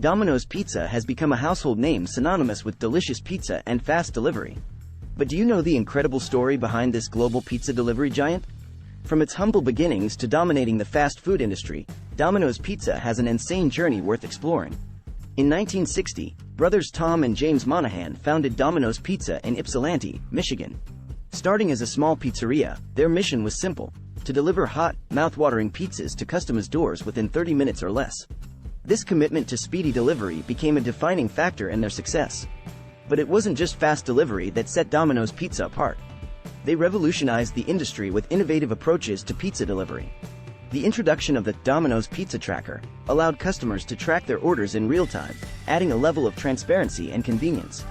Domino's Pizza has become a household name synonymous with delicious pizza and fast delivery. But do you know the incredible story behind this global pizza delivery giant? From its humble beginnings to dominating the fast food industry, Domino's Pizza has an insane journey worth exploring. In 1960, brothers Tom and James Monahan founded Domino's Pizza in Ypsilanti, Michigan. Starting as a small pizzeria, their mission was simple: to deliver hot, mouth-watering pizzas to customers' doors within 30 minutes or less. This commitment to speedy delivery became a defining factor in their success. But it wasn't just fast delivery that set Domino's Pizza apart. They revolutionized the industry with innovative approaches to pizza delivery. The introduction of the Domino's Pizza Tracker allowed customers to track their orders in real time, adding a level of transparency and convenience.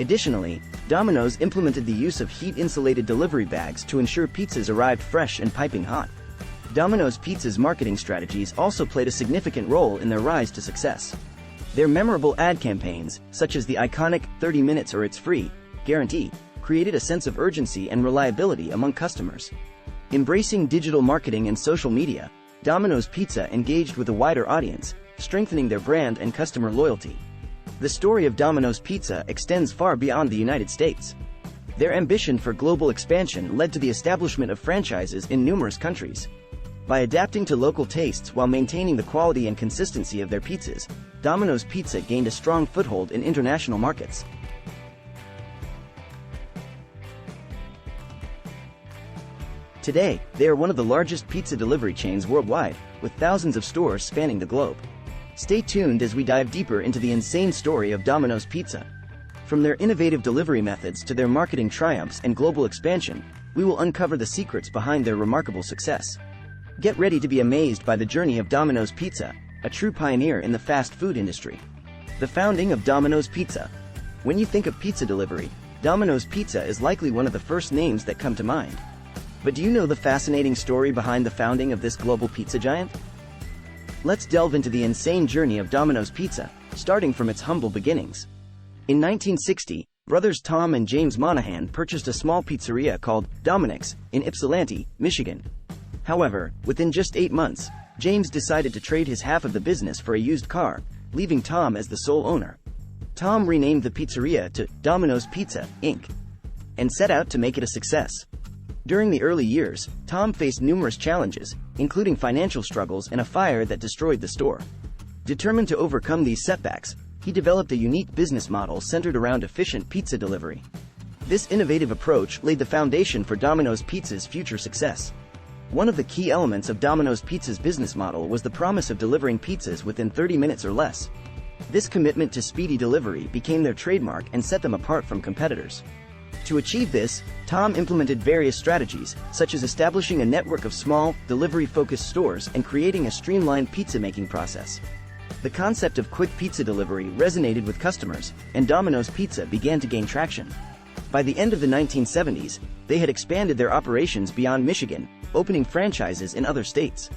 Additionally, Domino's implemented the use of heat-insulated delivery bags to ensure pizzas arrived fresh and piping hot. Domino's Pizza's marketing strategies also played a significant role in their rise to success. Their memorable ad campaigns, such as the iconic 30 minutes or it's free guarantee, created a sense of urgency and reliability among customers. Embracing digital marketing and social media, Domino's Pizza engaged with a wider audience, strengthening their brand and customer loyalty. The story of Domino's Pizza extends far beyond the United States. Their ambition for global expansion led to the establishment of franchises in numerous countries. By adapting to local tastes while maintaining the quality and consistency of their pizzas, Domino's Pizza gained a strong foothold in international markets. Today, they are one of the largest pizza delivery chains worldwide, with thousands of stores spanning the globe. Stay tuned as we dive deeper into the insane story of Domino's Pizza. From their innovative delivery methods to their marketing triumphs and global expansion, we will uncover the secrets behind their remarkable success. Get ready to be amazed by the journey of Domino's Pizza, a true pioneer in the fast food industry. The founding of Domino's Pizza. When you think of pizza delivery, Domino's Pizza is likely one of the first names that come to mind. But do you know the fascinating story behind the founding of this global pizza giant? Let's delve into the insane journey of Domino's Pizza, starting from its humble beginnings. In 1960, brothers Tom and James Monahan purchased a small pizzeria called Domino's in Ypsilanti, Michigan. However, within just 8 months, James decided to trade his half of the business for a used car, leaving Tom as the sole owner. Tom renamed the pizzeria to Domino's Pizza, Inc., and set out to make it a success. During the early years, Tom faced numerous challenges, including financial struggles and a fire that destroyed the store. Determined to overcome these setbacks, he developed a unique business model centered around efficient pizza delivery. This innovative approach laid the foundation for Domino's Pizza's future success. One of the key elements of Domino's Pizza's business model was the promise of delivering pizzas within 30 minutes or less. This commitment to speedy delivery became their trademark and set them apart from competitors. To achieve this, Tom implemented various strategies, such as establishing a network of small, delivery-focused stores and creating a streamlined pizza-making process. The concept of quick pizza delivery resonated with customers, and Domino's Pizza began to gain traction. By the end of the 1970s, they had expanded their operations beyond Michigan, opening franchises in other states.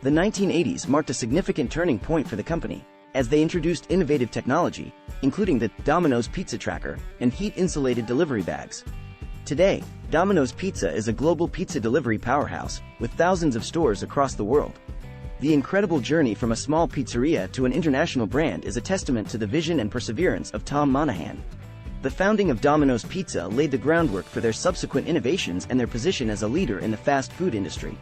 The 1980s marked a significant turning point for the company, as they introduced innovative technology, including the Domino's Pizza Tracker and heat-insulated delivery bags. Today, Domino's Pizza is a global pizza delivery powerhouse, with thousands of stores across the world. The incredible journey from a small pizzeria to an international brand is a testament to the vision and perseverance of Tom Monahan. The founding of Domino's Pizza laid the groundwork for their subsequent innovations and their position as a leader in the fast food industry.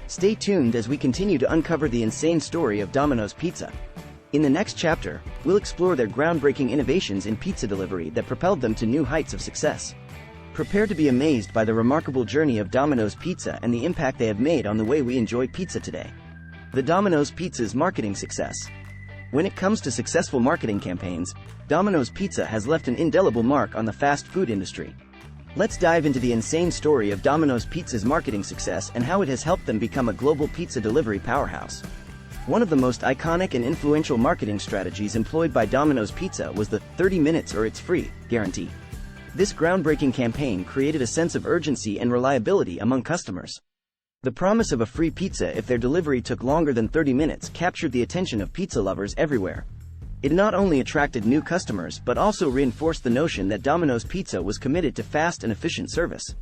Stay tuned as we continue to uncover the insane story of Domino's Pizza. In the next chapter, we'll explore their groundbreaking innovations in pizza delivery that propelled them to new heights of success. Prepare to be amazed by the remarkable journey of Domino's Pizza and the impact they have made on the way we enjoy pizza today. The Domino's Pizza's marketing success. When it comes to successful marketing campaigns, Domino's Pizza has left an indelible mark on the fast food industry. Let's dive into the insane story of Domino's Pizza's marketing success and how it has helped them become a global pizza delivery powerhouse. One of the most iconic and influential marketing strategies employed by Domino's Pizza was the 30 minutes or it's free guarantee. This groundbreaking campaign created a sense of urgency and reliability among customers. The promise of a free pizza if their delivery took longer than 30 minutes captured the attention of pizza lovers everywhere. It not only attracted new customers but also reinforced the notion that Domino's Pizza was committed to fast and efficient service.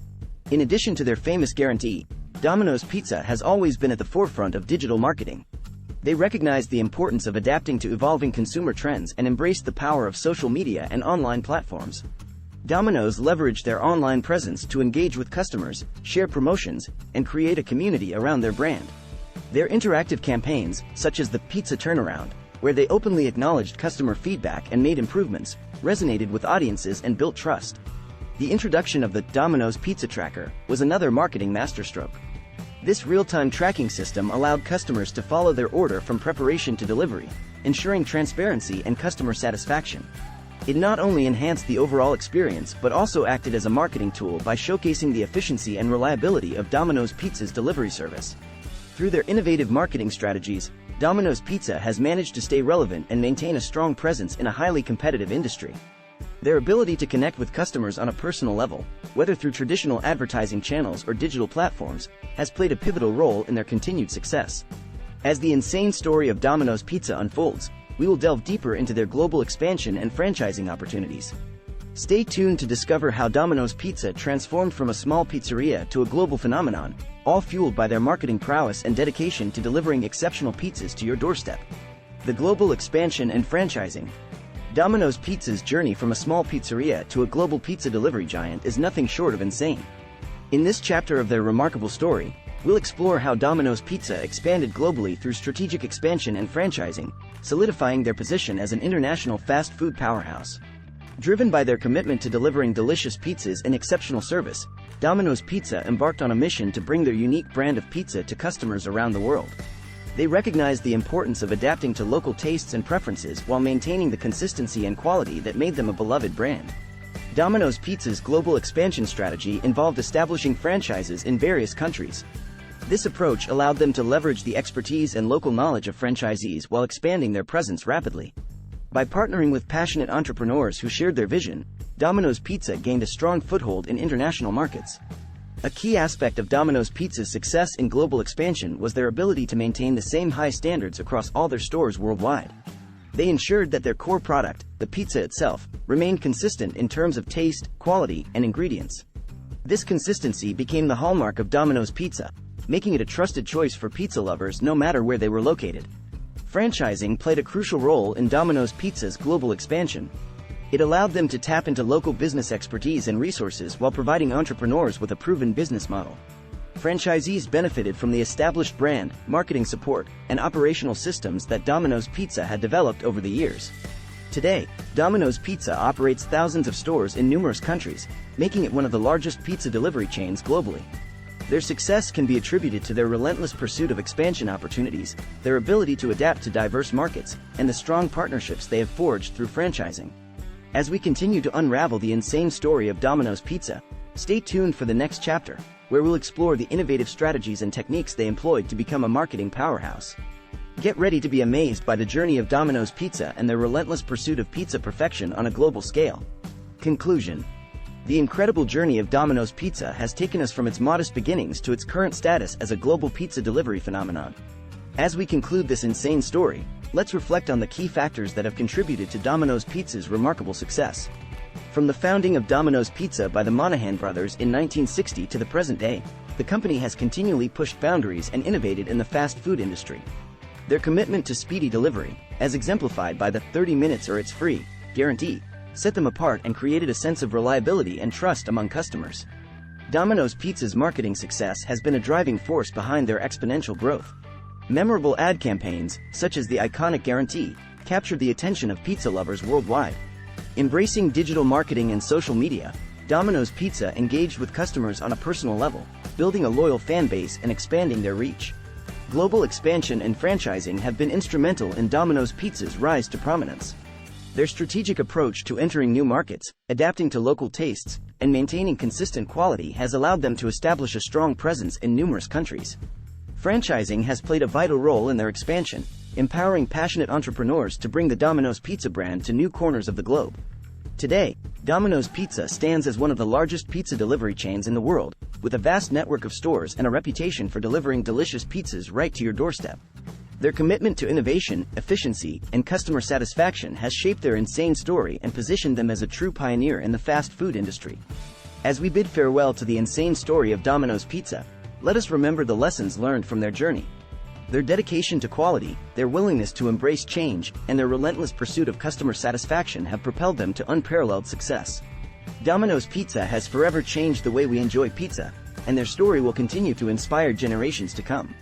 In addition to their famous guarantee, Domino's Pizza has always been at the forefront of digital marketing. They recognized the importance of adapting to evolving consumer trends and embraced the power of social media and online platforms. Domino's leveraged their online presence to engage with customers, share promotions, and create a community around their brand. Their interactive campaigns, such as the Pizza Turnaround, where they openly acknowledged customer feedback and made improvements, resonated with audiences and built trust. The introduction of the Domino's Pizza Tracker was another marketing masterstroke. This real-time tracking system allowed customers to follow their order from preparation to delivery, ensuring transparency and customer satisfaction. It not only enhanced the overall experience but also acted as a marketing tool by showcasing the efficiency and reliability of Domino's Pizza's delivery service. Through their innovative marketing strategies, Domino's Pizza has managed to stay relevant and maintain a strong presence in a highly competitive industry. Their ability to connect with customers on a personal level, whether through traditional advertising channels or digital platforms, has played a pivotal role in their continued success. As the insane story of Domino's Pizza unfolds, we will delve deeper into their global expansion and franchising opportunities. Stay tuned to discover how Domino's Pizza transformed from a small pizzeria to a global phenomenon, all fueled by their marketing prowess and dedication to delivering exceptional pizzas to your doorstep. The global expansion and franchising. Domino's Pizza's journey from a small pizzeria to a global pizza delivery giant is nothing short of insane. In this chapter of their remarkable story, we'll explore how Domino's Pizza expanded globally through strategic expansion and franchising, solidifying their position as an international fast food powerhouse. Driven by their commitment to delivering delicious pizzas and exceptional service, Domino's Pizza embarked on a mission to bring their unique brand of pizza to customers around the world. They recognized the importance of adapting to local tastes and preferences while maintaining the consistency and quality that made them a beloved brand. Domino's Pizza's global expansion strategy involved establishing franchises in various countries. This approach allowed them to leverage the expertise and local knowledge of franchisees while expanding their presence rapidly. By partnering with passionate entrepreneurs who shared their vision, Domino's Pizza gained a strong foothold in international markets. A key aspect of Domino's Pizza's success in global expansion was their ability to maintain the same high standards across all their stores worldwide. They ensured that their core product, the pizza itself, remained consistent in terms of taste, quality, and ingredients. This consistency became the hallmark of Domino's Pizza, making it a trusted choice for pizza lovers no matter where they were located. Franchising played a crucial role in Domino's Pizza's global expansion. It allowed them to tap into local business expertise and resources while providing entrepreneurs with a proven business model. Franchisees benefited from the established brand, marketing support, and operational systems that Domino's Pizza had developed over the years. Today, Domino's Pizza operates thousands of stores in numerous countries, making it one of the largest pizza delivery chains globally. Their success can be attributed to their relentless pursuit of expansion opportunities, their ability to adapt to diverse markets, and the strong partnerships they have forged through franchising. As we continue to unravel the insane story of Domino's Pizza, stay tuned for the next chapter, where we'll explore the innovative strategies and techniques they employed to become a marketing powerhouse. Get ready to be amazed by the journey of Domino's Pizza and their relentless pursuit of pizza perfection on a global scale. Conclusion. The incredible journey of Domino's Pizza has taken us from its modest beginnings to its current status as a global pizza delivery phenomenon. As we conclude this insane story, let's reflect on the key factors that have contributed to Domino's Pizza's remarkable success. From the founding of Domino's Pizza by the Monahan brothers in 1960 to the present day, the company has continually pushed boundaries and innovated in the fast food industry. Their commitment to speedy delivery, as exemplified by the 30 minutes or it's free guarantee, set them apart and created a sense of reliability and trust among customers. Domino's Pizza's marketing success has been a driving force behind their exponential growth. Memorable ad campaigns, such as the iconic Guarantee, captured the attention of pizza lovers worldwide. Embracing digital marketing and social media, Domino's Pizza engaged with customers on a personal level, building a loyal fan base and expanding their reach. Global expansion and franchising have been instrumental in Domino's Pizza's rise to prominence. Their strategic approach to entering new markets, adapting to local tastes, and maintaining consistent quality has allowed them to establish a strong presence in numerous countries. Franchising has played a vital role in their expansion, empowering passionate entrepreneurs to bring the Domino's Pizza brand to new corners of the globe. Today, Domino's Pizza stands as one of the largest pizza delivery chains in the world, with a vast network of stores and a reputation for delivering delicious pizzas right to your doorstep. Their commitment to innovation, efficiency, and customer satisfaction has shaped their insane story and positioned them as a true pioneer in the fast food industry. As we bid farewell to the insane story of Domino's Pizza, let us remember the lessons learned from their journey. Their dedication to quality, their willingness to embrace change, and their relentless pursuit of customer satisfaction have propelled them to unparalleled success. Domino's Pizza has forever changed the way we enjoy pizza, and their story will continue to inspire generations to come.